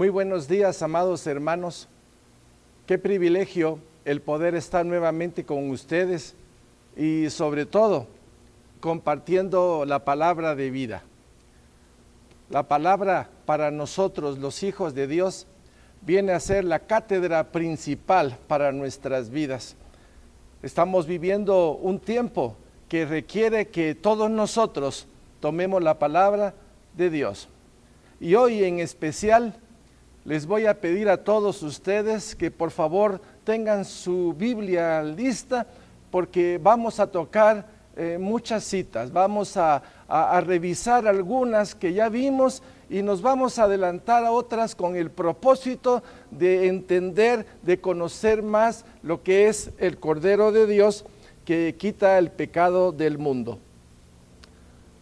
Muy buenos días, amados hermanos. Qué privilegio el poder estar nuevamente con ustedes y sobre todo compartiendo la palabra de vida. La palabra para nosotros, los hijos de Dios, viene a ser la cátedra principal para nuestras vidas. Estamos viviendo un tiempo que requiere que todos nosotros tomemos la palabra de Dios. Y hoy en especial les voy a pedir a todos ustedes que por favor tengan su Biblia lista, porque vamos a tocar muchas citas, vamos a revisar algunas que ya vimos y nos vamos a adelantar a otras con el propósito de entender, de conocer más lo que es el Cordero de Dios que quita el pecado del mundo.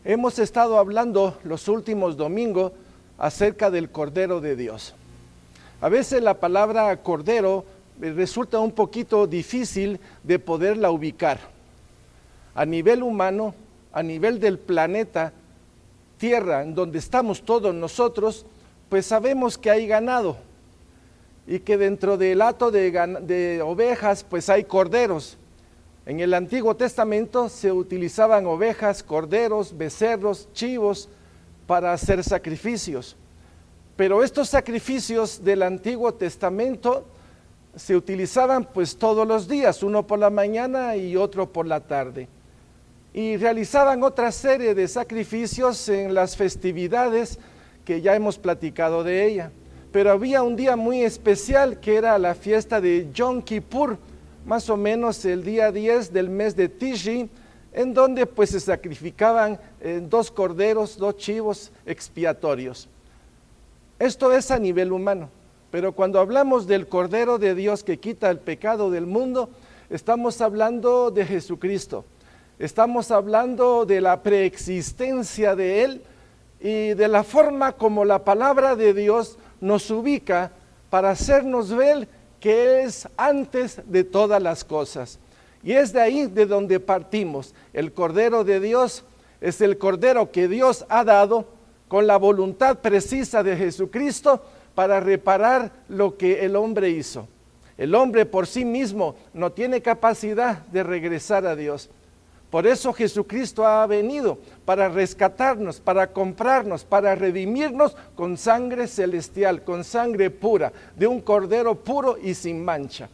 Hemos estado hablando los últimos domingos acerca del Cordero de Dios. A veces la palabra cordero resulta un poquito difícil de poderla ubicar. A nivel humano, a nivel del planeta Tierra, en donde estamos todos nosotros, pues sabemos que hay ganado y que dentro del hato de ovejas pues hay corderos. En el Antiguo Testamento se utilizaban ovejas, corderos, becerros, chivos para hacer sacrificios. Pero estos sacrificios del Antiguo Testamento se utilizaban pues todos los días, uno por la mañana y otro por la tarde. Y realizaban otra serie de sacrificios en las festividades que ya hemos platicado de ella. Pero había un día muy especial que era la fiesta de Yom Kippur, más o menos el día 10 del mes de Tishri, en donde pues se sacrificaban 2 corderos, 2 chivos expiatorios. Esto es a nivel humano, pero cuando hablamos del Cordero de Dios que quita el pecado del mundo, estamos hablando de Jesucristo, estamos hablando de la preexistencia de Él y de la forma como la palabra de Dios nos ubica para hacernos ver que es antes de todas las cosas. Y es de ahí de donde partimos. El Cordero de Dios es el Cordero que Dios ha dado con la voluntad precisa de Jesucristo para reparar lo que el hombre hizo. El hombre por sí mismo no tiene capacidad de regresar a Dios. Por eso Jesucristo ha venido para rescatarnos, para comprarnos, para redimirnos con sangre celestial, con sangre pura, de un cordero puro y sin mancha.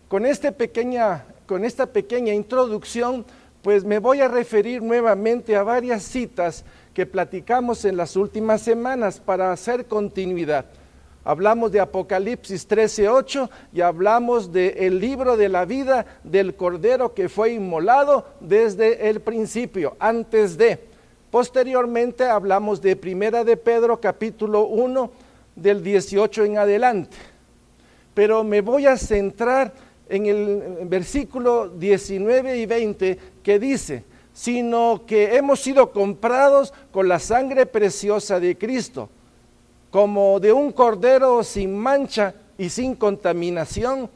Con esta pequeña introducción, pues me voy a referir nuevamente a varias citas que platicamos en las últimas semanas para hacer continuidad. Hablamos de Apocalipsis 13:8 y hablamos del libro de la vida del Cordero que fue inmolado desde el principio, antes de. Posteriormente hablamos de Primera de Pedro capítulo 1 del 18 en adelante. Pero me voy a centrar en el versículo 19 y 20 que dice: sino que hemos sido comprados con la sangre preciosa de Cristo, como de un cordero sin mancha y sin contaminación,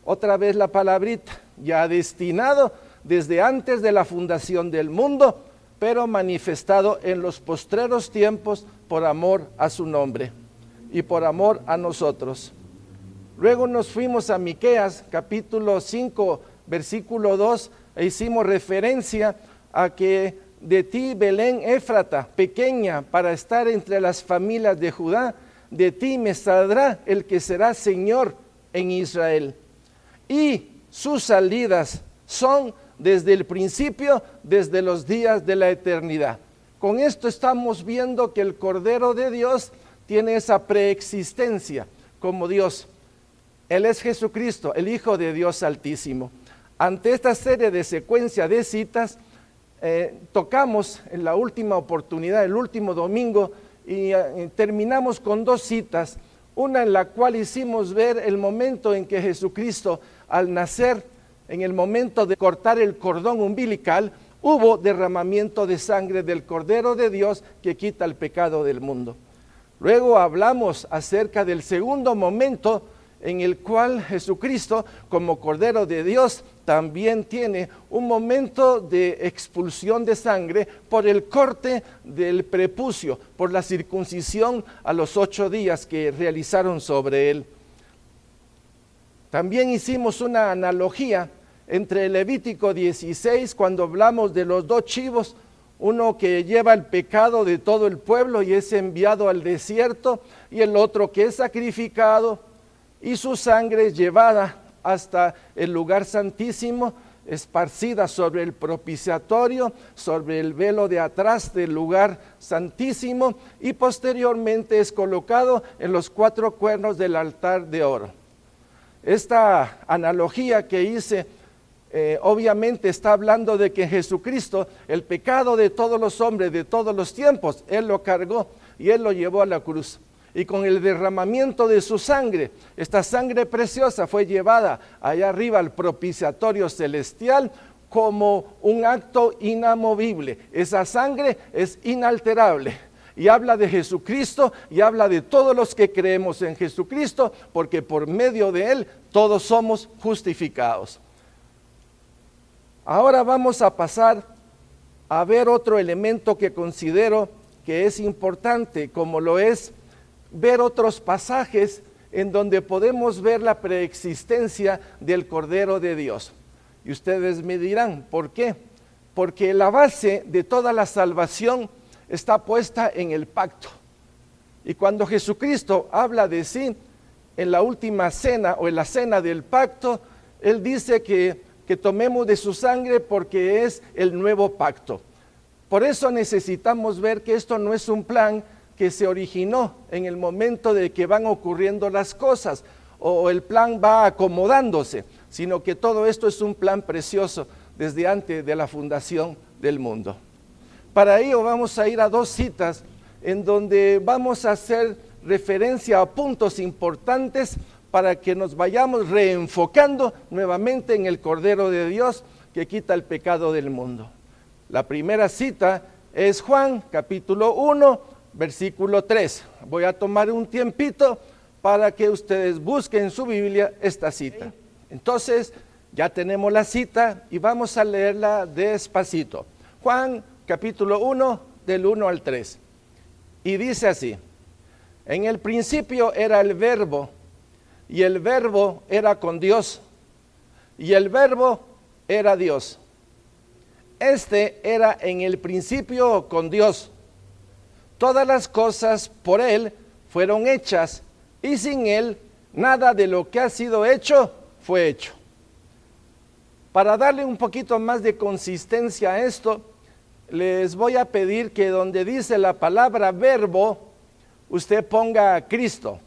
otra vez la palabrita, ya destinado desde antes de la fundación del mundo, pero manifestado en los postreros tiempos por amor a su nombre y por amor a nosotros. Luego nos fuimos a Miqueas, capítulo 5, versículo 2, e hicimos referencia a que de ti, Belén Éfrata, pequeña para estar entre las familias de Judá, de ti me saldrá el que será Señor en Israel. Y sus salidas son desde el principio, desde los días de la eternidad. Con esto estamos viendo que el Cordero de Dios tiene esa preexistencia como Dios. Él es Jesucristo, el Hijo de Dios Altísimo. Ante esta serie de secuencia de citas, tocamos en la última oportunidad, el último domingo, y terminamos con 2 citas, una en la cual hicimos ver el momento en que Jesucristo, al nacer, en el momento de cortar el cordón umbilical, hubo derramamiento de sangre del Cordero de Dios que quita el pecado del mundo. Luego hablamos acerca del segundo momento en el cual Jesucristo, como Cordero de Dios, también tiene un momento de expulsión de sangre por el corte del prepucio, por la circuncisión a los 8 días que realizaron sobre él. También hicimos una analogía entre Levítico 16, cuando hablamos de los 2 chivos, uno que lleva el pecado de todo el pueblo y es enviado al desierto, y el otro que es sacrificado y su sangre es llevada hasta el lugar santísimo, esparcida sobre el propiciatorio, sobre el velo de atrás del lugar santísimo, y posteriormente es colocado en los 4 cuernos del altar de oro. Esta analogía que hice obviamente está hablando de que Jesucristo, el pecado de todos los hombres de todos los tiempos, Él lo cargó y Él lo llevó a la cruz. Y con el derramamiento de su sangre, esta sangre preciosa fue llevada allá arriba al propiciatorio celestial como un acto inamovible. Esa sangre es inalterable. Y habla de Jesucristo y habla de todos los que creemos en Jesucristo, porque por medio de Él todos somos justificados. Ahora vamos a pasar a ver otro elemento que considero que es importante, como lo es ver otros pasajes en donde podemos ver la preexistencia del Cordero de Dios. Y ustedes me dirán, ¿por qué? Porque la base de toda la salvación está puesta en el pacto. Y cuando Jesucristo habla de sí, en la última cena o en la cena del pacto, Él dice que tomemos de su sangre porque es el nuevo pacto. Por eso necesitamos ver que esto no es un plan que se originó en el momento de que van ocurriendo las cosas, o el plan va acomodándose, sino que todo esto es un plan precioso desde antes de la fundación del mundo. Para ello vamos a ir a 2 citas en donde vamos a hacer referencia a puntos importantes para que nos vayamos reenfocando nuevamente en el Cordero de Dios que quita el pecado del mundo. La primera cita es Juan capítulo 1, versículo 3. Voy a tomar un tiempito para que ustedes busquen en su Biblia esta cita. Entonces, ya tenemos la cita y vamos a leerla despacito. Juan capítulo 1, del 1 al 3. Y dice así: en el principio era el Verbo, y el Verbo era con Dios, y el Verbo era Dios. Este era en el principio con Dios. Todas las cosas por Él fueron hechas, y sin Él nada de lo que ha sido hecho fue hecho. Para darle un poquito más de consistencia a esto, les voy a pedir que donde dice la palabra verbo, usted ponga a Cristo.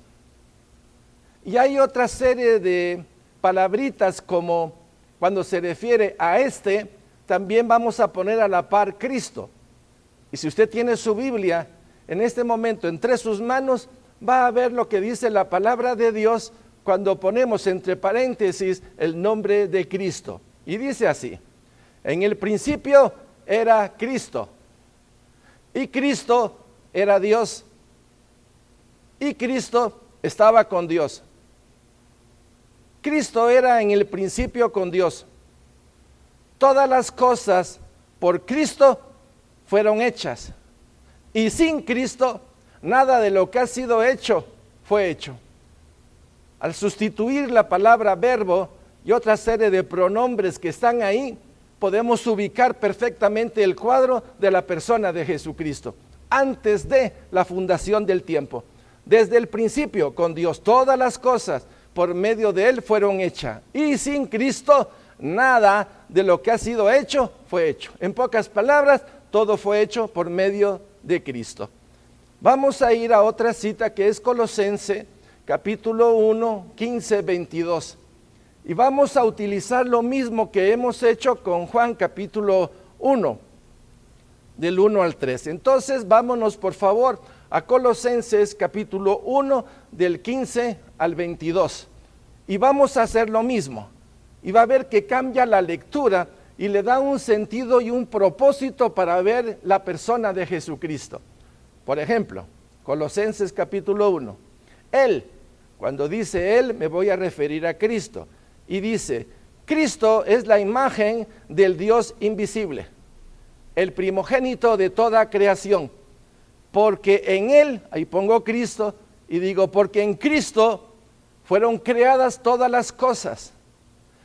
Y hay otra serie de palabritas como cuando se refiere a este, también vamos a poner a la par Cristo. Y si usted tiene su Biblia en este momento entre sus manos, va a ver lo que dice la palabra de Dios cuando ponemos entre paréntesis el nombre de Cristo. Y dice así: en el principio era Cristo, y Cristo era Dios, y Cristo estaba con Dios. Cristo era en el principio con Dios. Todas las cosas por Cristo fueron hechas, y sin Cristo nada de lo que ha sido hecho fue hecho. Al sustituir la palabra verbo y otra serie de pronombres que están ahí, podemos ubicar perfectamente el cuadro de la persona de Jesucristo, antes de la fundación del tiempo. Desde el principio, con Dios, todas las cosas por medio de Él fueron hechas, y sin Cristo nada de lo que ha sido hecho fue hecho. En pocas palabras, todo fue hecho por medio de Cristo. Vamos a ir a otra cita que es Colosenses capítulo 1, 15, 22. Y vamos a utilizar lo mismo que hemos hecho con Juan capítulo 1, del 1 al 3. Entonces vámonos por favor a Colosenses capítulo 1, del 15 al 22. Y vamos a hacer lo mismo. Y va a ver que cambia la lectura y le da un sentido y un propósito para ver la persona de Jesucristo. Por ejemplo, Colosenses capítulo 1. Él Cuando dice Él, me voy a referir a Cristo. Y dice, Cristo es la imagen del Dios invisible, el primogénito de toda creación. Porque en Él, ahí pongo Cristo, y digo, porque en Cristo fueron creadas todas las cosas,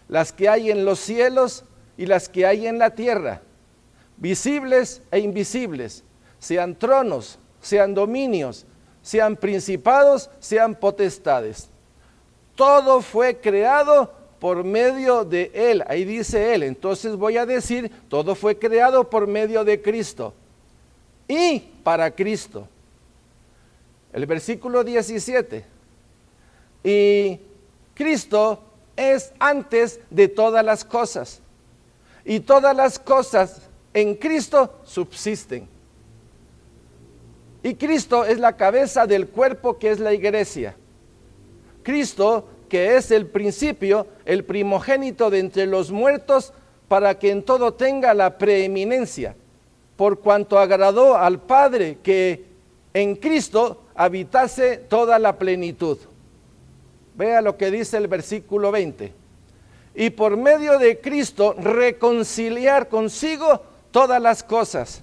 las que hay en los cielos y las que hay en la tierra, visibles e invisibles, sean tronos, sean dominios, sean principados, sean potestades. Todo fue creado por medio de Él. Ahí dice Él. Entonces voy a decir, todo fue creado por medio de Cristo y para Cristo. El versículo 17. Y Cristo es antes de todas las cosas, y todas las cosas en Cristo subsisten. Y Cristo es la cabeza del cuerpo, que es la iglesia. Cristo, que es el principio, el primogénito de entre los muertos, para que en todo tenga la preeminencia, por cuanto agradó al Padre que en Cristo habitase toda la plenitud. Vea lo que dice el versículo 20. Y por medio de Cristo reconciliar consigo todas las cosas,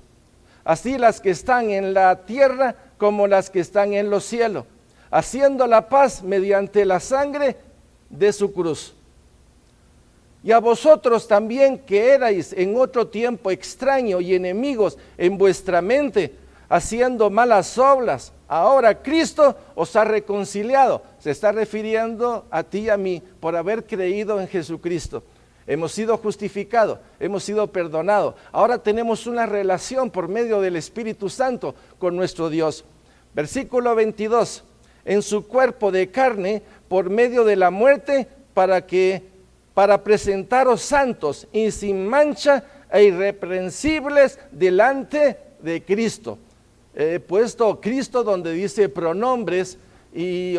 así las que están en la tierra como las que están en los cielos, haciendo la paz mediante la sangre de su cruz. Y a vosotros también, que erais en otro tiempo extraños y enemigos en vuestra mente, haciendo malas obras, ahora Cristo os ha reconciliado. Se está refiriendo a ti y a mí por haber creído en Jesucristo. Hemos sido justificados, hemos sido perdonados. Ahora tenemos una relación por medio del Espíritu Santo con nuestro Dios. Versículo 22. En su cuerpo de carne, por medio de la muerte, para presentaros santos y sin mancha e irreprensibles delante de Cristo. He puesto Cristo donde dice pronombres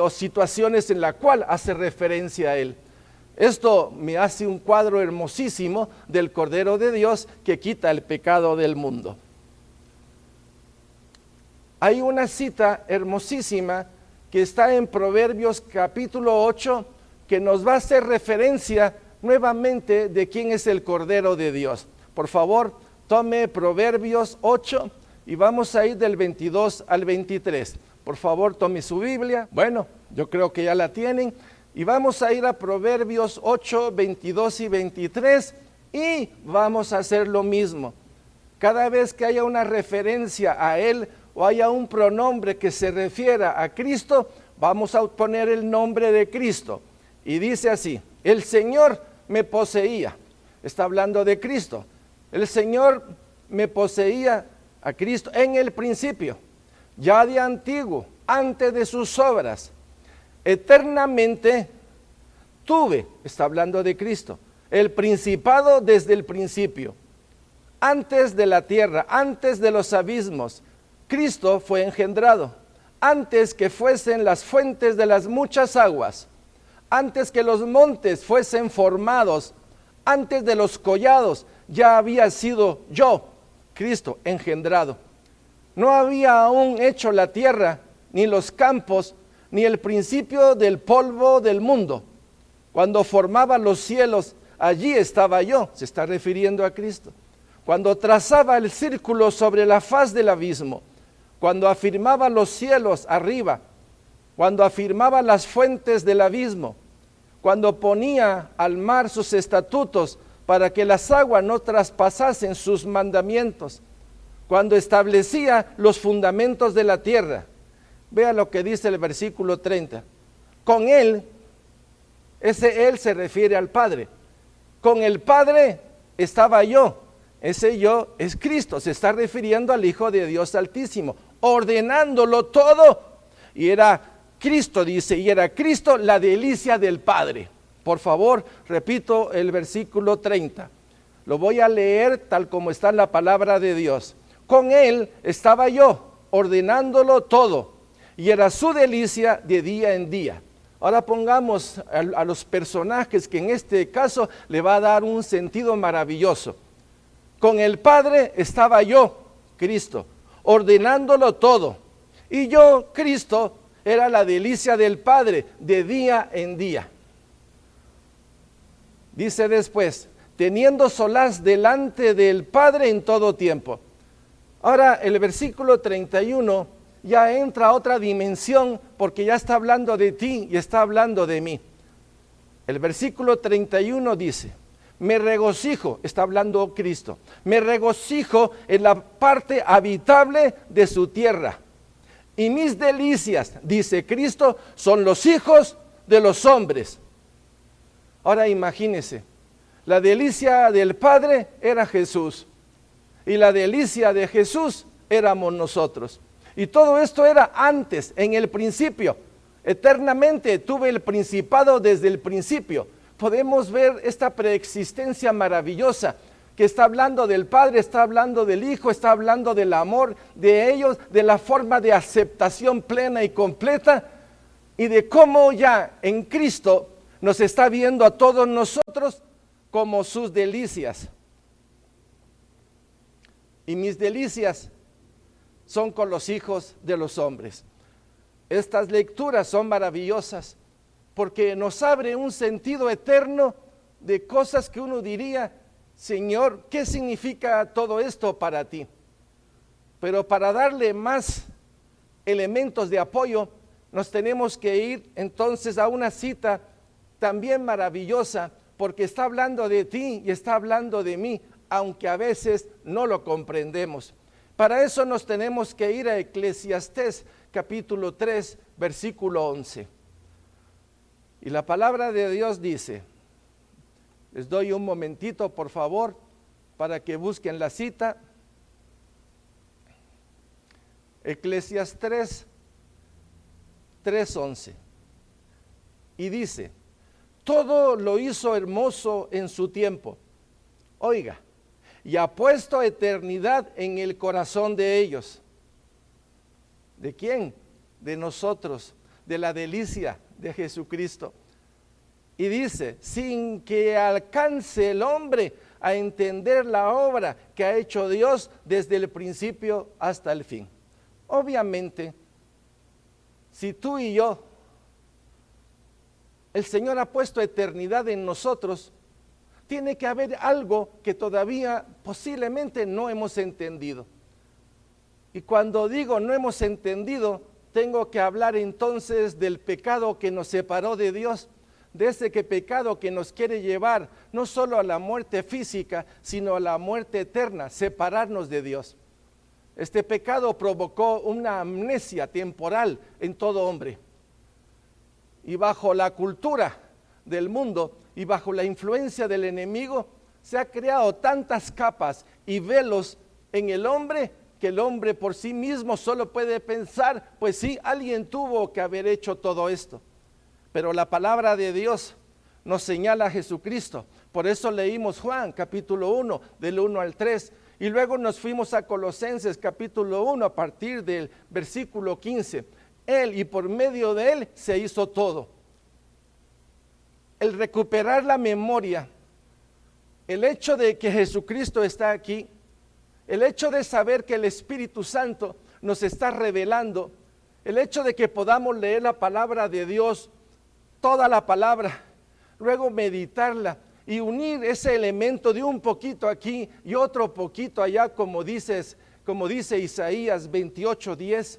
o situaciones en la cual hace referencia a Él. Esto me hace un cuadro hermosísimo del Cordero de Dios que quita el pecado del mundo. Hay una cita hermosísima que está en Proverbios capítulo 8, que nos va a hacer referencia nuevamente de quién es el Cordero de Dios. Por favor, tome Proverbios 8 y vamos a ir del 22 al 23. Por favor, tome su Biblia. Bueno, yo creo que ya la tienen. Y vamos a ir a Proverbios 8, 22 y 23 y vamos a hacer lo mismo. Cada vez que haya una referencia a Él o haya un pronombre que se refiera a Cristo, vamos a poner el nombre de Cristo. Y dice así, el Señor me poseía. Está hablando de Cristo. El Señor me poseía a Cristo en el principio, ya de antiguo, antes de sus obras. Eternamente tuve, está hablando de Cristo, el principado desde el principio, antes de la tierra, antes de los abismos. Cristo fue engendrado, antes que fuesen las fuentes de las muchas aguas, antes que los montes fuesen formados, antes de los collados, ya había sido yo, Cristo, engendrado. No había aún hecho la tierra, ni los campos, ni el principio del polvo del mundo. Cuando formaba los cielos, allí estaba yo, se está refiriendo a Cristo. Cuando trazaba el círculo sobre la faz del abismo, cuando afirmaba los cielos arriba, cuando afirmaba las fuentes del abismo, cuando ponía al mar sus estatutos para que las aguas no traspasasen sus mandamientos, cuando establecía los fundamentos de la tierra. Vea lo que dice el versículo 30. Con Él, ese Él se refiere al Padre. Con el Padre estaba yo. Ese yo es Cristo. Se está refiriendo al Hijo de Dios Altísimo, ordenándolo todo. Y era Cristo, dice, y era Cristo la delicia del Padre. Por favor, repito el versículo 30. Lo voy a leer tal como está en la palabra de Dios. Con Él estaba yo, ordenándolo todo. Y era su delicia de día en día. Ahora pongamos a los personajes que en este caso le va a dar un sentido maravilloso. Con el Padre estaba yo, Cristo, ordenándolo todo. Y yo, Cristo, Era la delicia del Padre de día en día. Dice después, teniendo solaz delante del Padre en todo tiempo. Ahora el versículo 31 ya entra a otra dimensión porque ya está hablando de ti y está hablando de mí. El versículo 31 dice, me regocijo, está hablando Cristo, me regocijo en la parte habitable de su tierra. Y mis delicias, dice Cristo, son los hijos de los hombres. Ahora imagínense, la delicia del Padre era Jesús y la delicia de Jesús éramos nosotros. Y todo esto era antes, en el principio. Eternamente tuve el principado desde el principio. Podemos ver esta preexistencia maravillosa que está hablando del Padre, está hablando del Hijo, está hablando del amor de ellos, de la forma de aceptación plena y completa y de cómo ya en Cristo nos está viendo a todos nosotros como sus delicias. Y mis delicias son con los hijos de los hombres. Estas lecturas son maravillosas porque nos abre un sentido eterno de cosas que uno diría, Señor, ¿qué significa todo esto para ti? Pero para darle más elementos de apoyo, nos tenemos que ir entonces a una cita también maravillosa, porque está hablando de ti y está hablando de mí, aunque a veces no lo comprendemos. Para eso nos tenemos que ir a Eclesiastés capítulo 3, versículo 11. Y la palabra de Dios dice, les doy un momentito por favor para que busquen la cita. Eclesiastés 3:11. Y dice, todo lo hizo hermoso en su tiempo. Oiga, y ha puesto eternidad en el corazón de ellos. ¿De quién? De nosotros, de la delicia de Jesucristo. Y dice, sin que alcance el hombre a entender la obra que ha hecho Dios desde el principio hasta el fin. Obviamente, si tú y yo, el Señor ha puesto eternidad en nosotros, tiene que haber algo que todavía posiblemente no hemos entendido. Y cuando digo no hemos entendido, tengo que hablar entonces del pecado que nos separó de Dios, de ese pecado que nos quiere llevar no solo a la muerte física, sino a la muerte eterna, separarnos de Dios. Este pecado provocó una amnesia temporal en todo hombre. Y bajo la cultura del mundo y bajo la influencia del enemigo, se ha creado tantas capas y velos en el hombre, que el hombre por sí mismo solo puede pensar, pues sí, alguien tuvo que haber hecho todo esto. Pero la palabra de Dios nos señala a Jesucristo. Por eso leímos Juan capítulo 1, del 1 al 3. Y luego nos fuimos a Colosenses capítulo 1 a partir del versículo 15. Él y por medio de Él se hizo todo. El recuperar la memoria, el hecho de que Jesucristo está aquí, el hecho de saber que el Espíritu Santo nos está revelando, el hecho de que podamos leer la palabra de Dios, toda la palabra, luego meditarla y unir ese elemento de un poquito aquí y otro poquito allá, como dice Isaías 28:10.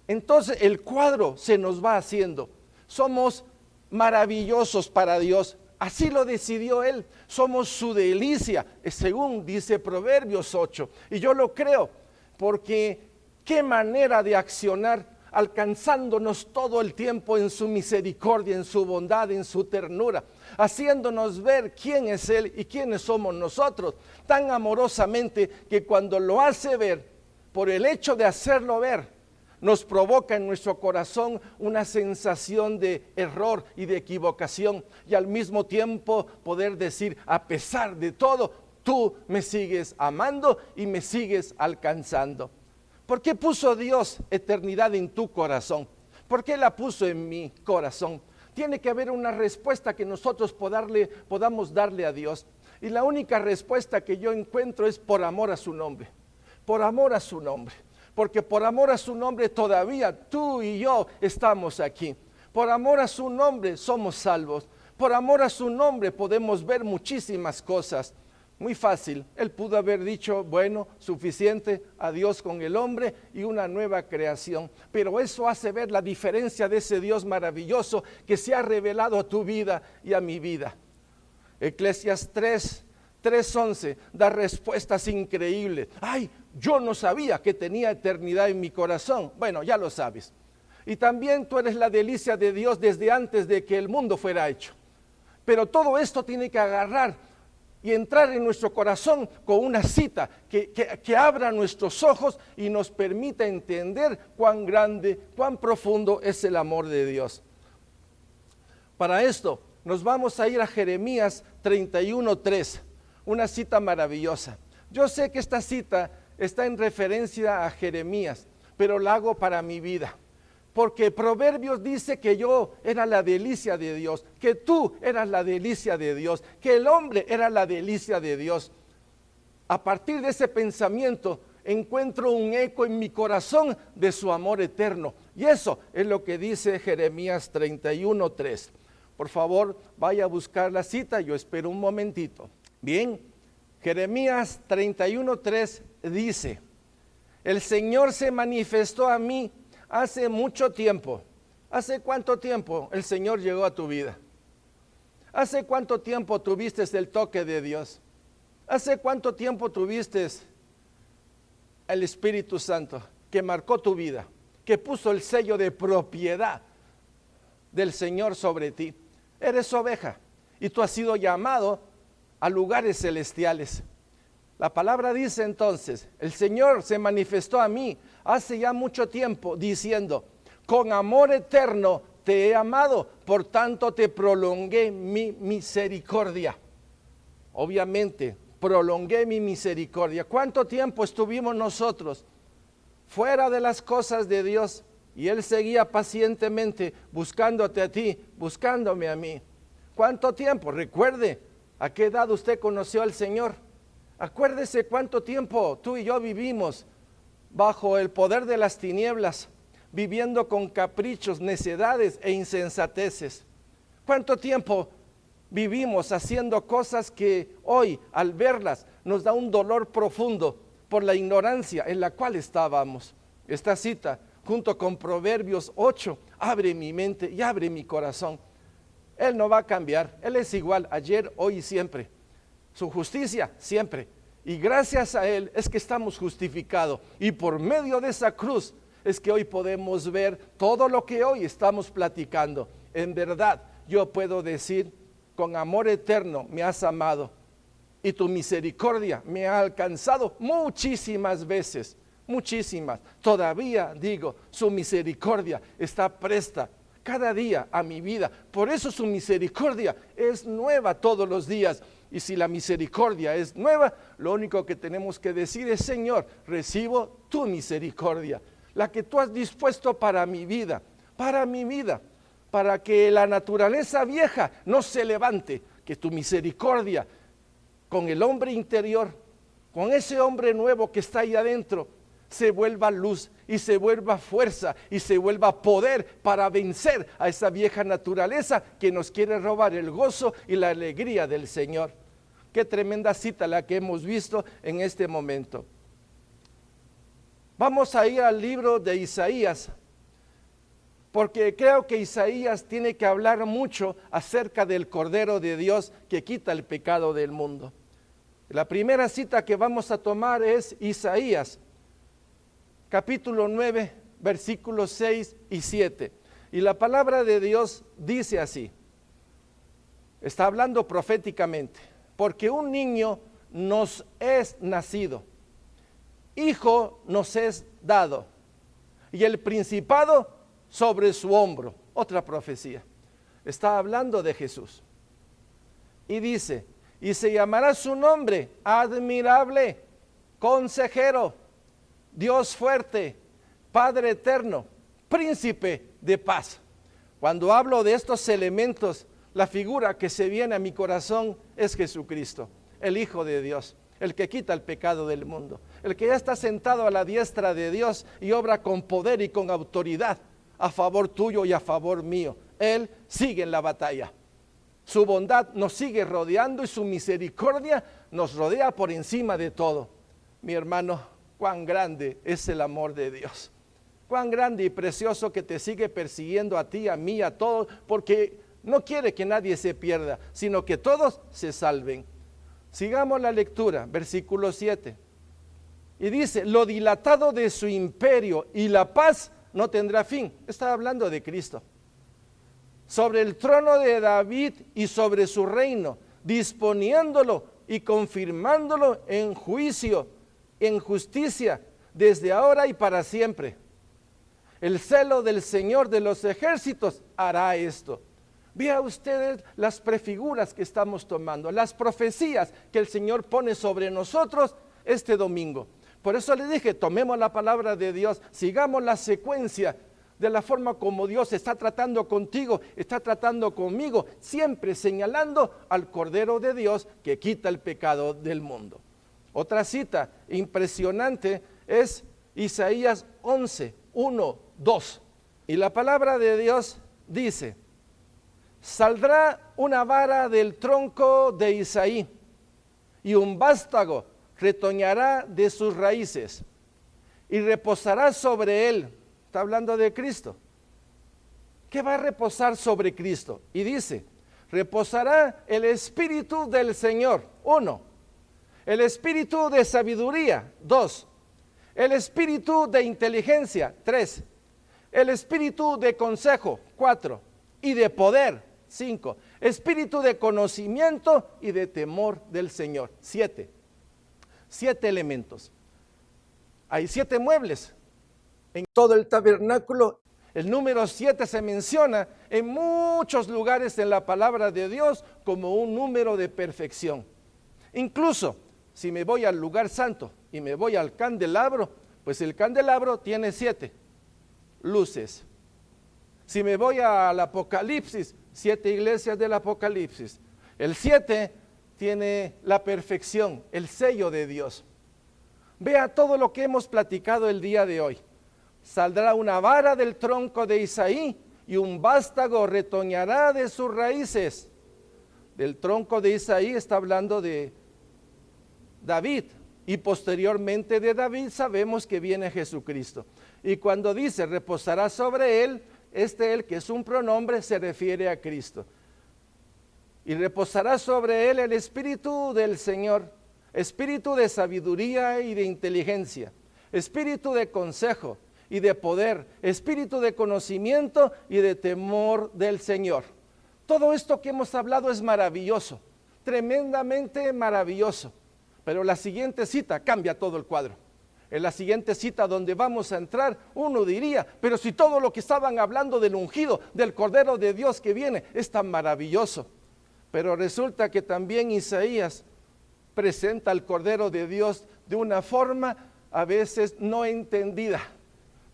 Entonces el cuadro se nos va haciendo. Somos maravillosos para Dios. Así lo decidió Él. Somos su delicia, según dice Proverbios 8. Y yo lo creo, porque qué manera de accionar, alcanzándonos todo el tiempo en su misericordia, en su bondad, en su ternura, haciéndonos ver quién es Él y quiénes somos nosotros, tan amorosamente que cuando lo hace ver, por el hecho de hacerlo ver, nos provoca en nuestro corazón una sensación de error y de equivocación, y al mismo tiempo poder decir, a pesar de todo, tú me sigues amando y me sigues alcanzando. ¿Por qué puso Dios eternidad en tu corazón? ¿Por qué la puso en mi corazón? Tiene que haber una respuesta que nosotros podamos darle a Dios. Y la única respuesta que yo encuentro es por amor a su nombre. Por amor a su nombre. porque por amor a su nombre todavía tú y yo estamos aquí. Por amor a su nombre somos salvos. Por amor a su nombre podemos ver muchísimas cosas. Muy fácil, él pudo haber dicho, bueno, suficiente, adiós con el hombre y una nueva creación. Pero eso hace ver la diferencia de ese Dios maravilloso que se ha revelado a tu vida y a mi vida. Eclesiastes 3:11 da respuestas increíbles. Ay, yo no sabía que tenía eternidad en mi corazón. Bueno, ya lo sabes. Y también tú eres la delicia de Dios desde antes de que el mundo fuera hecho. Pero todo esto tiene que agarrar y entrar en nuestro corazón con una cita que abra nuestros ojos y nos permita entender cuán grande, cuán profundo es el amor de Dios. Para esto nos vamos a ir a Jeremías 31:3, una cita maravillosa. Yo sé que esta cita está en referencia a Jeremías, pero la hago para mi vida. Porque Proverbios dice que yo era la delicia de Dios, que tú eras la delicia de Dios, que el hombre era la delicia de Dios. A partir de ese pensamiento encuentro un eco en mi corazón de su amor eterno. Y eso es lo que dice Jeremías 31:3. Por favor, vaya a buscar la cita, yo espero un momentito. Bien, Jeremías 31:3 dice, el Señor se manifestó a mí hace mucho tiempo. ¿Hace cuánto tiempo el Señor llegó a tu vida? ¿Hace cuánto tiempo tuviste el toque de Dios? ¿Hace cuánto tiempo tuviste el Espíritu Santo que marcó tu vida, que puso el sello de propiedad del Señor sobre ti? Eres oveja y tú has sido llamado a lugares celestiales. La palabra dice entonces, el Señor se manifestó a mí hace ya mucho tiempo diciendo, con amor eterno te he amado, por tanto te prolongué mi misericordia. Obviamente, prolongué mi misericordia. ¿Cuánto tiempo estuvimos nosotros fuera de las cosas de Dios? Y Él seguía pacientemente buscándote a ti, buscándome a mí. ¿Cuánto tiempo? Recuerde, ¿a qué edad usted conoció al Señor? Acuérdese cuánto tiempo tú y yo vivimos bajo el poder de las tinieblas, viviendo con caprichos, necedades e insensateces. ¿Cuánto tiempo vivimos haciendo cosas que hoy, al verlas, nos da un dolor profundo por la ignorancia en la cual estábamos? Esta cita, junto con Proverbios 8, abre mi mente y abre mi corazón. Él no va a cambiar, Él es igual ayer, hoy y siempre. Su justicia siempre. Y gracias a Él es que estamos justificados. Y por medio de esa cruz es que hoy podemos ver todo lo que hoy estamos platicando. En verdad, yo puedo decir, con amor eterno me has amado. Y tu misericordia me ha alcanzado muchísimas veces. Muchísimas. Todavía digo, su misericordia está presta cada día a mi vida. Por eso su misericordia es nueva todos los días. Y si la misericordia es nueva, lo único que tenemos que decir es, Señor, recibo tu misericordia, la que tú has dispuesto para mi vida, para que la naturaleza vieja no se levante, que tu misericordia con el hombre interior, con ese hombre nuevo que está ahí adentro, se vuelva luz y se vuelva fuerza y se vuelva poder para vencer a esa vieja naturaleza que nos quiere robar el gozo y la alegría del Señor. Qué tremenda cita la que hemos visto en este momento. Vamos a ir al libro de Isaías, porque creo que Isaías tiene que hablar mucho acerca del Cordero de Dios que quita el pecado del mundo. La primera cita que vamos a tomar es Isaías, capítulo 9, versículos 6 y 7. Y la palabra de Dios dice así, está hablando proféticamente, porque un niño nos es nacido, hijo nos es dado, y el principado sobre su hombro. Otra profecía, está hablando de Jesús. Y dice, y se llamará su nombre admirable, consejero, Dios fuerte, Padre eterno, príncipe de paz. Cuando hablo de estos elementos, la figura que se viene a mi corazón es Jesucristo, el Hijo de Dios. el que quita el pecado del mundo, el que ya está sentado a la diestra de Dios y obra con poder y con autoridad a favor tuyo y a favor mío. Él sigue en la batalla. Su bondad nos sigue rodeando y su misericordia nos rodea por encima de todo. Mi hermano, cuán grande es el amor de Dios. Cuán grande y precioso que te sigue persiguiendo a ti, a mí, a todos, porque no quiere que nadie se pierda, sino que todos se salven. Sigamos la lectura, versículo 7. Y dice, lo dilatado de su imperio y la paz no tendrá fin. Está hablando de Cristo. Sobre el trono de David y sobre su reino, disponiéndolo y confirmándolo en juicio, en justicia, desde ahora y para siempre. El celo del Señor de los ejércitos hará esto. Vea ustedes las prefiguras que estamos tomando, las profecías que el Señor pone sobre nosotros este domingo. Por eso le dije, tomemos la palabra de Dios, sigamos la secuencia de la forma como Dios está tratando contigo, está tratando conmigo, siempre señalando al Cordero de Dios que quita el pecado del mundo. Otra cita impresionante es Isaías 11, 1, 2. Y la palabra de Dios dice, saldrá una vara del tronco de Isaí y un vástago retoñará de sus raíces y reposará sobre él. Está hablando de Cristo. ¿Qué va a reposar sobre Cristo? Y dice, reposará el Espíritu del Señor. 1. El Espíritu de sabiduría. 2. El Espíritu de inteligencia. 3. El Espíritu de consejo. 4. Y de poder. 5. Espíritu de conocimiento y de temor del Señor. 7. 7 elementos. Hay 7 muebles en todo el tabernáculo. El número 7 se menciona en muchos lugares en la palabra de Dios como un número de perfección. Incluso si me voy al lugar santo y me voy al candelabro, pues el candelabro tiene 7 luces. Si me voy al Apocalipsis, 7 iglesias del Apocalipsis, el 7 tiene la perfección, el sello de Dios. Vea todo lo que hemos platicado el día de hoy. Saldrá una vara del tronco de Isaí y un vástago retoñará de sus raíces. Del tronco de Isaí está hablando de David, y posteriormente de David sabemos que viene Jesucristo. Y cuando dice reposará sobre él, él que es un pronombre se refiere a Cristo. Y reposará sobre él el Espíritu del Señor, Espíritu de sabiduría y de inteligencia, Espíritu de consejo y de poder, Espíritu de conocimiento y de temor del Señor. Todo esto que hemos hablado es maravilloso, tremendamente maravilloso. Pero la siguiente cita cambia todo el cuadro. En la siguiente cita donde vamos a entrar, uno diría, pero si todo lo que estaban hablando del ungido, del Cordero de Dios que viene, es tan maravilloso. Pero resulta que también Isaías presenta al Cordero de Dios de una forma a veces no entendida.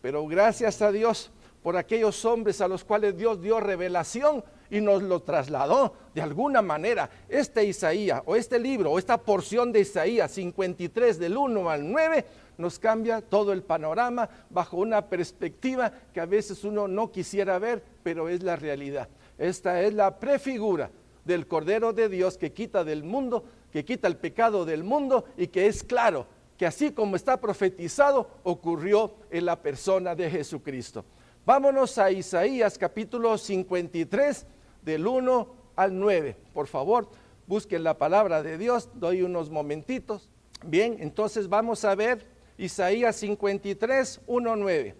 Pero gracias a Dios por aquellos hombres a los cuales Dios dio revelación y nos lo trasladó de alguna manera. Isaías, o este libro, o esta porción de Isaías 53 del 1 al 9, nos cambia todo el panorama bajo una perspectiva que a veces uno no quisiera ver, pero es la realidad. Esta es la prefigura del Cordero de Dios que quita del mundo, que quita el pecado del mundo, y que es claro que así como está profetizado, ocurrió en la persona de Jesucristo. Vámonos a Isaías capítulo 53 del 1 al 9. Por favor, busquen la palabra de Dios, doy unos momentitos. Bien, entonces vamos a ver Isaías 53, 1, 9.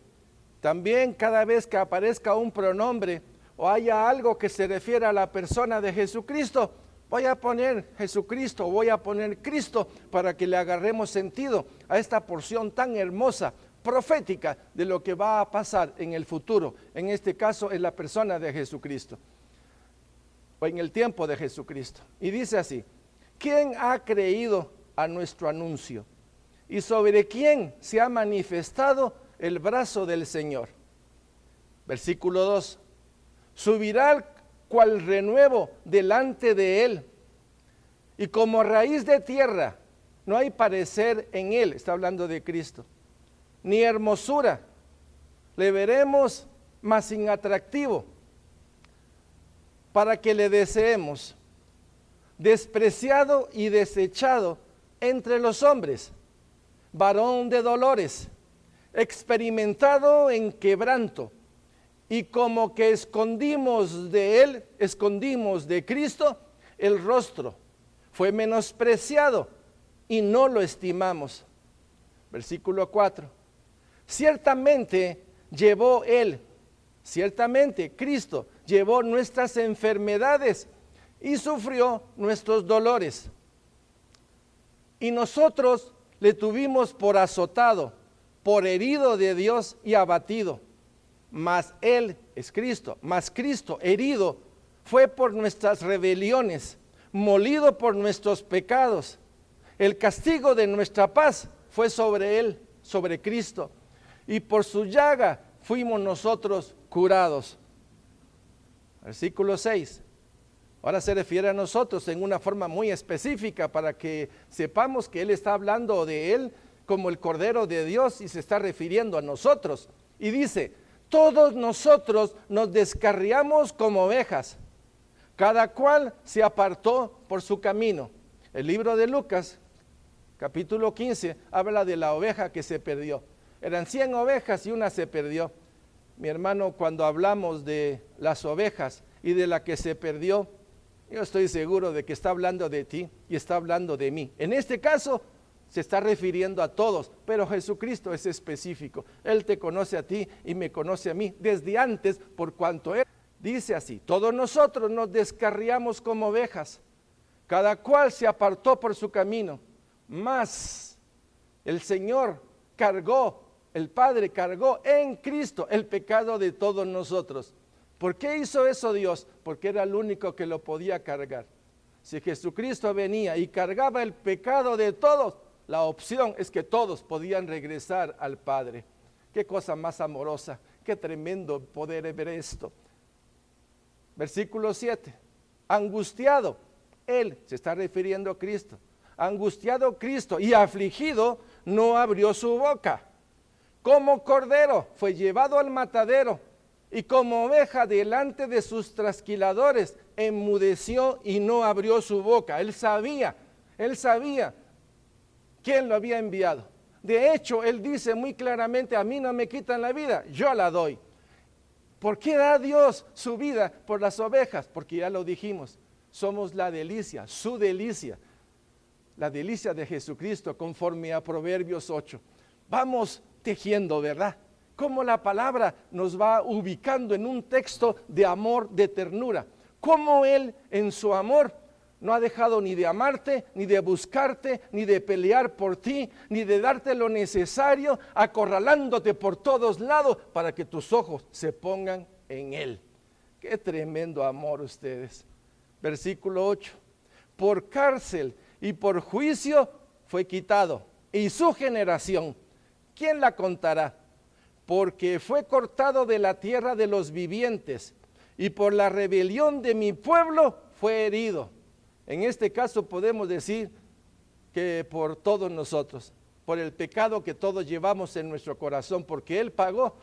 También cada vez que aparezca un pronombre o haya algo que se refiera a la persona de Jesucristo, voy a poner Jesucristo, voy a poner Cristo para que le agarremos sentido a esta porción tan hermosa, profética de lo que va a pasar en el futuro, en este caso en la persona de Jesucristo, o en el tiempo de Jesucristo. Y dice así: ¿quién ha creído a nuestro anuncio? ¿Y sobre quién se ha manifestado el brazo del Señor? Versículo 2: subirá cual renuevo delante de él, y como raíz de tierra no hay parecer en él, está hablando de Cristo, ni hermosura. Le veremos más inatractivo para que le deseemos, despreciado y desechado entre los hombres, varón de dolores, experimentado en quebranto, y como que escondimos de Cristo el rostro, fue menospreciado y no lo estimamos. Versículo 4. Ciertamente Cristo llevó nuestras enfermedades y sufrió nuestros dolores. Y nosotros le tuvimos por azotado, por herido de Dios y abatido. Mas Cristo herido fue por nuestras rebeliones, molido por nuestros pecados. El castigo de nuestra paz fue sobre él, sobre Cristo, y por su llaga fuimos nosotros curados. Versículo 6. Ahora se refiere a nosotros en una forma muy específica para que sepamos que él está hablando de él como el Cordero de Dios y se está refiriendo a nosotros. Y dice: todos nosotros nos descarriamos como ovejas, cada cual se apartó por su camino. El libro de Lucas, capítulo 15, habla de la oveja que se perdió. Eran 100 ovejas y una se perdió. Mi hermano, cuando hablamos de las ovejas y de la que se perdió, yo estoy seguro de que está hablando de ti y está hablando de mí. En este caso se está refiriendo a todos, pero Jesucristo es específico. Él te conoce a ti y me conoce a mí desde antes, por cuanto Él dice así: todos nosotros nos descarriamos como ovejas, cada cual se apartó por su camino, mas el Señor el Padre cargó en Cristo el pecado de todos nosotros. ¿Por qué hizo eso Dios? Porque era el único que lo podía cargar. Si Jesucristo venía y cargaba el pecado de todos, la opción es que todos podían regresar al Padre. Qué cosa más amorosa, qué tremendo poder ver esto. Versículo 7. Angustiado, Él se está refiriendo a Cristo. Angustiado Cristo y afligido, no abrió su boca. Como cordero fue llevado al matadero, y como oveja delante de sus trasquiladores, enmudeció y no abrió su boca. Él sabía quién lo había enviado. De hecho, él dice muy claramente: a mí no me quitan la vida, yo la doy. ¿Por qué da Dios su vida por las ovejas? Porque ya lo dijimos, somos la delicia, su delicia, la delicia de Jesucristo, conforme a Proverbios 8. Vamos tejiendo, ¿verdad? Cómo la palabra nos va ubicando en un texto de amor, de ternura. Cómo Él en su amor no ha dejado ni de amarte, ni de buscarte, ni de pelear por ti, ni de darte lo necesario, acorralándote por todos lados para que tus ojos se pongan en Él. Qué tremendo amor ustedes. Versículo 8. Por cárcel y por juicio fue quitado, y su generación, ¿quién la contará? Porque fue cortado de la tierra de los vivientes, y por la rebelión de mi pueblo fue herido. En este caso podemos decir que por todos nosotros, por el pecado que todos llevamos en nuestro corazón, porque Él pagó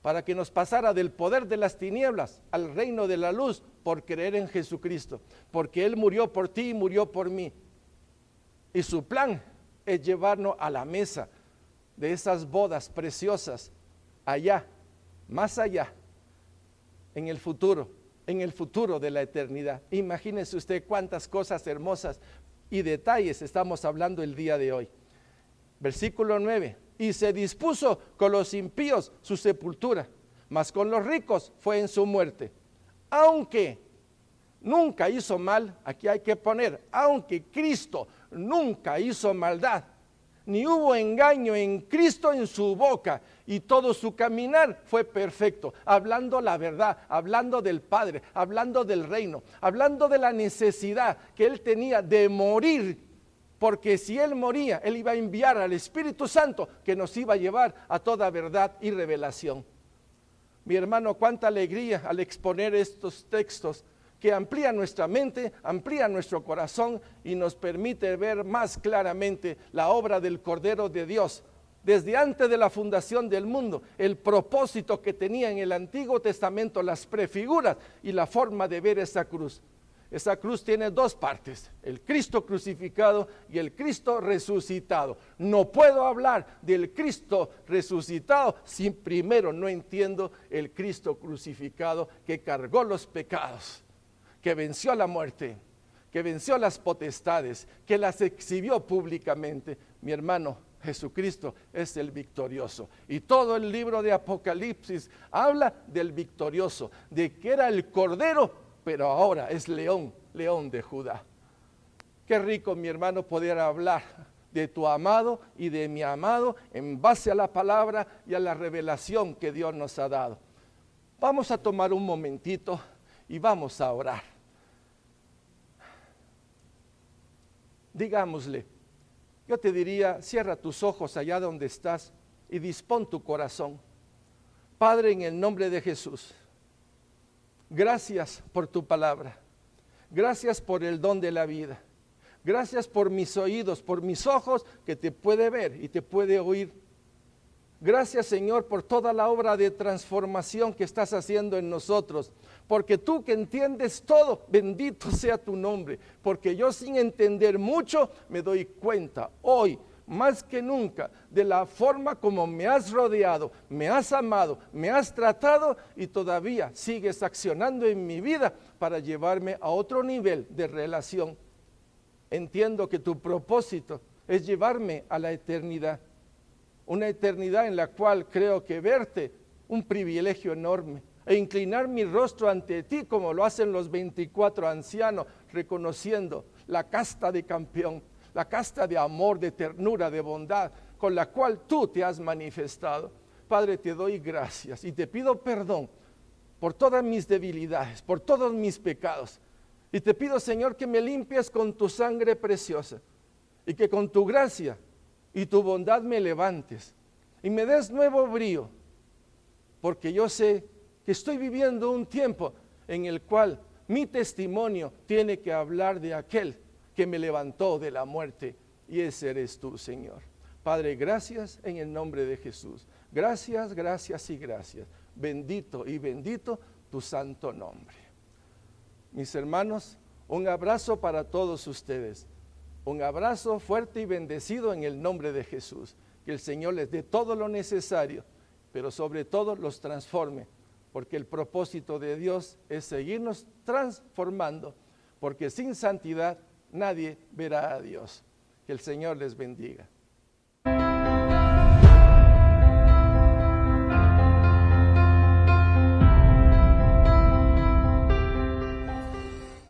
para que nos pasara del poder de las tinieblas al reino de la luz por creer en Jesucristo, porque Él murió por ti y murió por mí. Y su plan es llevarnos a la mesa de esas bodas preciosas, allá, más allá, en el futuro de la eternidad. Imagínese usted cuántas cosas hermosas y detalles estamos hablando el día de hoy. Versículo 9. Y se dispuso con los impíos su sepultura, mas con los ricos fue en su muerte. Aunque nunca hizo mal, aquí hay que poner, aunque Cristo nunca hizo maldad, ni hubo engaño en Cristo en su boca, y todo su caminar fue perfecto, hablando la verdad, hablando del Padre, hablando del reino, hablando de la necesidad que Él tenía de morir, porque si Él moría, Él iba a enviar al Espíritu Santo que nos iba a llevar a toda verdad y revelación. Mi hermano, cuánta alegría al exponer estos textos que amplía nuestra mente, amplía nuestro corazón y nos permite ver más claramente la obra del Cordero de Dios. Desde antes de la fundación del mundo, el propósito que tenía en el Antiguo Testamento, las prefiguras y la forma de ver esa cruz. Esa cruz tiene dos partes, el Cristo crucificado y el Cristo resucitado. No puedo hablar del Cristo resucitado si primero no entiendo el Cristo crucificado que cargó los pecados, que venció la muerte, que venció las potestades, que las exhibió públicamente. Mi hermano, Jesucristo es el victorioso. Y todo el libro de Apocalipsis habla del victorioso, de que era el Cordero, pero ahora es león, león de Judá. Qué rico, mi hermano, poder hablar de tu amado y de mi amado en base a la palabra y a la revelación que Dios nos ha dado. Vamos a tomar un momentito y vamos a orar. Digámosle, yo te diría, cierra tus ojos allá donde estás y dispón tu corazón. Padre, en el nombre de Jesús, gracias por tu palabra. Gracias por el don de la vida. Gracias por mis oídos, por mis ojos que te puede ver y te puede oír. Gracias, Señor, por toda la obra de transformación que estás haciendo en nosotros. Porque tú que entiendes todo, bendito sea tu nombre. Porque yo sin entender mucho me doy cuenta hoy, más que nunca, de la forma como me has rodeado, me has amado, me has tratado y todavía sigues accionando en mi vida para llevarme a otro nivel de relación. Entiendo que tu propósito es llevarme a la eternidad. Una eternidad en la cual creo que verte un privilegio enorme e inclinar mi rostro ante ti como lo hacen los 24 ancianos, reconociendo la casta de campeón, la casta de amor, de ternura, de bondad, con la cual tú te has manifestado. Padre, te doy gracias y te pido perdón por todas mis debilidades, por todos mis pecados. Y te pido, Señor, que me limpies con tu sangre preciosa y que con tu gracia y tu bondad me levantes y me des nuevo brío, porque yo sé que estoy viviendo un tiempo en el cual mi testimonio tiene que hablar de aquel que me levantó de la muerte, y ese eres tú, Señor. Padre, gracias en el nombre de Jesús. Gracias, gracias y gracias. Bendito y bendito tu santo nombre. Mis hermanos, un abrazo para todos ustedes. Un abrazo fuerte y bendecido en el nombre de Jesús. Que el Señor les dé todo lo necesario, pero sobre todo los transforme, porque el propósito de Dios es seguirnos transformando, porque sin santidad nadie verá a Dios. Que el Señor les bendiga.